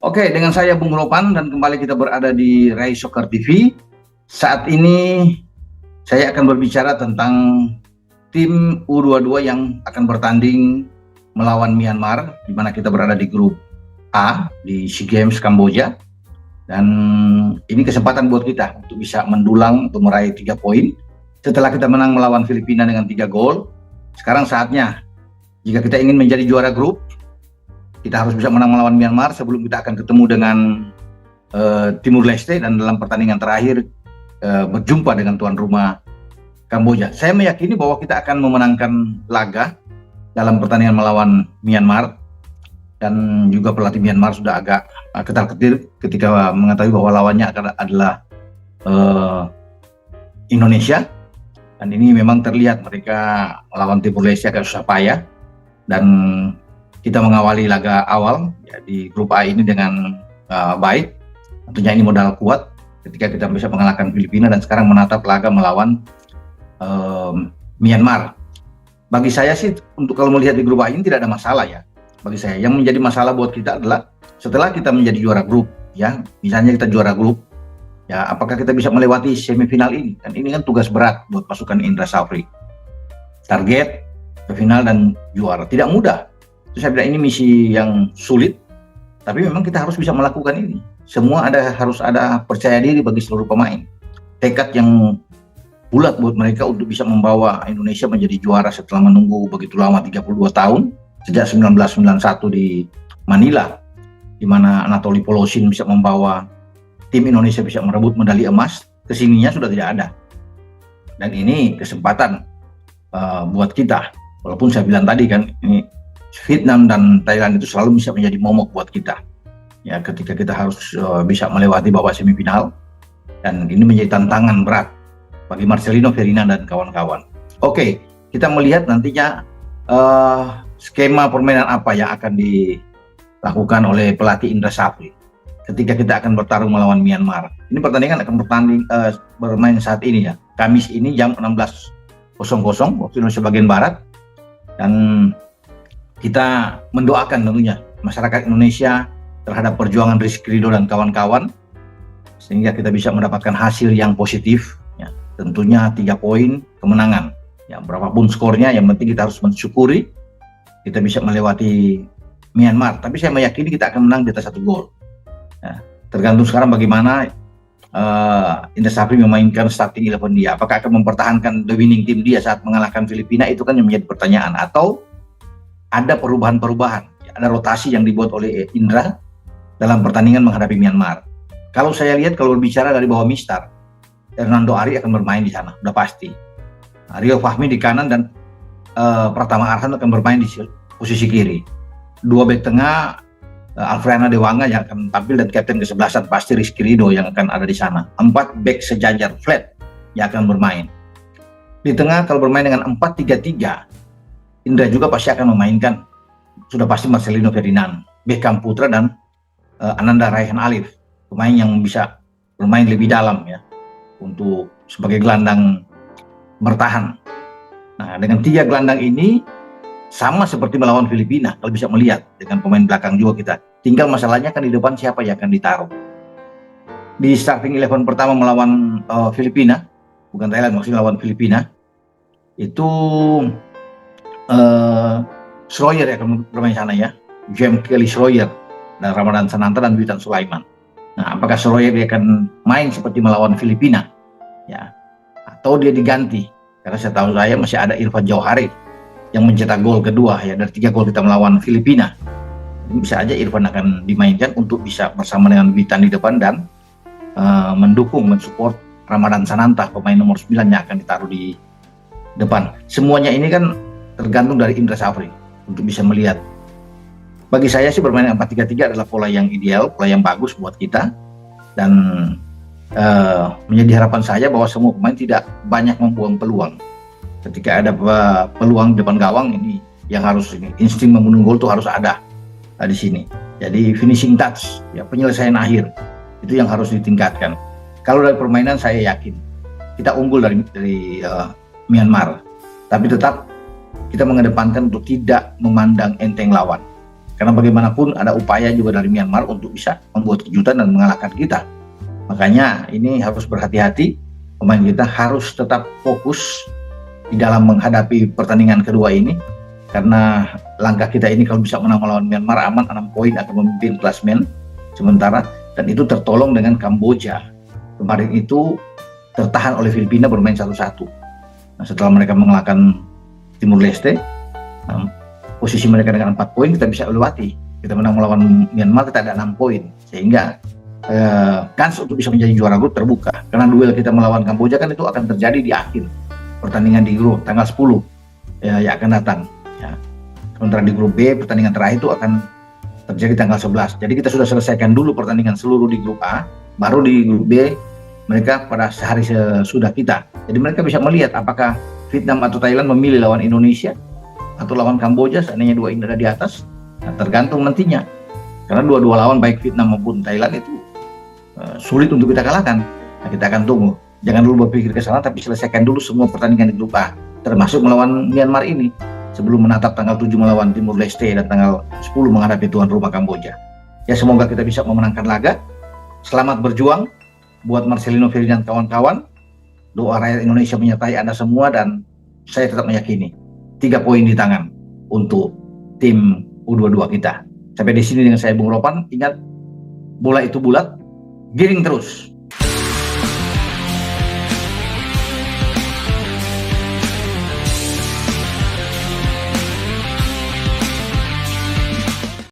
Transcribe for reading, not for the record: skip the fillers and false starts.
Oke, dengan saya Bung Ropan dan kembali kita berada di Rai Soccer TV. Saat ini saya akan berbicara tentang tim U22 yang akan bertanding melawan Myanmar, di mana kita berada di grup A di SEA Games Kamboja. Dan ini kesempatan buat kita untuk bisa mendulang untuk meraih 3 poin. Setelah kita menang melawan Filipina dengan 3 gol, sekarang saatnya jika kita ingin menjadi juara grup, kita harus bisa menang melawan Myanmar sebelum kita akan ketemu dengan Timur Leste dan dalam pertandingan terakhir berjumpa dengan tuan rumah Kamboja. Saya meyakini bahwa kita akan memenangkan laga dalam pertandingan melawan Myanmar, dan juga pelatih Myanmar sudah agak ketar-ketir ketika mengetahui bahwa lawannya adalah Indonesia, dan ini memang terlihat mereka melawan Timur Leste agak susah payah, dan kita mengawali laga awal ya, di grup A ini dengan baik. Tentunya ini modal kuat ketika kita bisa mengalahkan Filipina dan sekarang menatap laga melawan Myanmar. Bagi saya sih, untuk kalau melihat di grup A ini tidak ada masalah ya. Bagi saya yang menjadi masalah buat kita adalah setelah kita menjadi juara grup ya, misalnya kita juara grup ya, apakah kita bisa melewati semifinal ini? Dan ini kan tugas berat buat pasukan Indra Safri. Target ke final dan juara tidak mudah. Saya bilang ini misi yang sulit, tapi memang kita harus bisa melakukan ini. Semua harus ada percaya diri bagi seluruh pemain. Tekad yang bulat buat mereka untuk bisa membawa Indonesia menjadi juara setelah menunggu begitu lama 32 tahun, sejak 1991 di Manila, di mana Anatoly Polosin bisa membawa tim Indonesia bisa merebut medali emas. Kesininya sudah tidak ada. Dan ini kesempatan buat kita. Walaupun saya bilang tadi kan, ini Vietnam dan Thailand itu selalu bisa menjadi momok buat kita ya, ketika kita harus bisa melewati babak semifinal, dan ini menjadi tantangan berat bagi Marcelino Ferdinand dan kawan-kawan. Oke, kita melihat nantinya skema permainan apa yang akan dilakukan oleh pelatih Indra Safri ketika kita akan bertarung melawan Myanmar. Ini pertandingan akan bermain saat ini ya, Kamis ini jam 16.00 waktu Indonesia bagian Barat, dan kita mendoakan tentunya masyarakat Indonesia terhadap perjuangan Rizky Ridho dan kawan-kawan, sehingga kita bisa mendapatkan hasil yang positif ya. Tentunya 3 poin kemenangan ya, berapapun skornya, yang penting kita harus mensyukuri kita bisa melewati Myanmar. Tapi saya meyakini kita akan menang di atas 1 gol ya. Tergantung sekarang bagaimana Indra Safri memainkan starting 11 dia. Apakah akan mempertahankan the winning team dia saat mengalahkan Filipina? Itu kan yang menjadi pertanyaan. Atau ada perubahan-perubahan, ada rotasi yang dibuat oleh Indra dalam pertandingan menghadapi Myanmar. Kalau saya lihat, kalau berbicara dari bawah Mistar, Hernando Ari akan bermain di sana, udah pasti. Rio Fahmi di kanan dan Pratama Arhan akan bermain di posisi kiri. 2 bek tengah, Alfreana Dewanga yang akan tampil, dan kapten ke-11 pasti Rizky Ridho yang akan ada di sana. 4 bek sejajar flat yang akan bermain. Di tengah kalau bermain dengan 4-3-3, Indra juga pasti akan memainkan, sudah pasti Marcelino Ferdinand, Beckham Putra, dan Ananda Raihan Alif, pemain yang bisa bermain lebih dalam ya, untuk sebagai gelandang bertahan. Nah, dengan 3 gelandang ini sama seperti melawan Filipina, kalau bisa melihat dengan pemain belakang juga kita. Tinggal masalahnya kan di depan siapa yang akan ditaruh. Di starting 11 pertama melawan Filipina, bukan Thailand, maksudnya melawan Filipina, itu Schroyer akan bermain sana ya, James Kelly Schroyer dan Ramadan Sananta dan Witan Sulaiman. Nah, apakah Schroyer dia akan main seperti melawan Filipina ya, atau dia diganti? Karena saya tahu masih ada Irfan Jauhari yang mencetak gol kedua ya dari 3 gol kita melawan Filipina. Bisa aja Irfan akan dimainkan untuk bisa bersama dengan Witan di depan dan mensupport Ramadan Sananta, pemain nomor 9 yang akan ditaruh di depan. Semuanya ini kan tergantung dari Indra Safri untuk bisa melihat. Bagi saya sih bermain 4-3-3 adalah pola yang ideal, pola yang bagus buat kita, dan menjadi harapan saya bahwa semua pemain tidak banyak membuang peluang. Ketika ada peluang di depan gawang, ini yang harus insting membunuh gol itu harus ada di sini. Jadi finishing touch ya, penyelesaian akhir itu yang harus ditingkatkan. Kalau dari permainan saya yakin kita unggul dari Myanmar, tapi tetap kita mengedepankan untuk tidak memandang enteng lawan. Karena bagaimanapun ada upaya juga dari Myanmar untuk bisa membuat kejutan dan mengalahkan kita. Makanya ini harus berhati-hati, pemain kita harus tetap fokus di dalam menghadapi pertandingan kedua ini, karena langkah kita ini kalau bisa menang melawan Myanmar aman, 6 poin akan memimpin klasmen sementara, dan itu tertolong dengan Kamboja. Kemarin itu tertahan oleh Filipina bermain 1-1. Nah, setelah mereka mengalahkan Timur Leste, posisi mereka dengan 4 poin kita bisa lewati. Kita menang melawan Myanmar kita ada 6 poin, sehingga kans untuk bisa menjadi juara grup terbuka. Karena duel kita melawan Kamboja kan itu akan terjadi di akhir pertandingan di grup tanggal 10 yang akan datang. Ya. Sementara di grup B pertandingan terakhir itu akan terjadi tanggal 11. Jadi kita sudah selesaikan dulu pertandingan seluruh di grup A, baru di grup B mereka pada sehari sesudah kita. Jadi mereka bisa melihat apakah Vietnam atau Thailand memilih lawan Indonesia atau lawan Kamboja, seandainya dua ini ada di atas. Nah, tergantung nantinya. Karena dua-dua lawan baik Vietnam maupun Thailand itu sulit untuk kita kalahkan. Nah, kita akan tunggu. Jangan dulu berpikir ke sana, tapi selesaikan dulu semua pertandingan di grup A, termasuk melawan Myanmar ini, sebelum menatap tanggal 7 melawan Timur Leste dan tanggal 10 menghadapi tuan rumah Kamboja. Ya, semoga kita bisa memenangkan laga. Selamat berjuang buat Marcelino Ferdinand kawan-kawan. Doa rakyat Indonesia menyertai Anda semua, dan saya tetap meyakini 3 poin di tangan untuk tim U22 kita. Sampai di sini dengan saya Bung Ropan. Ingat, bola itu bulat, giring terus.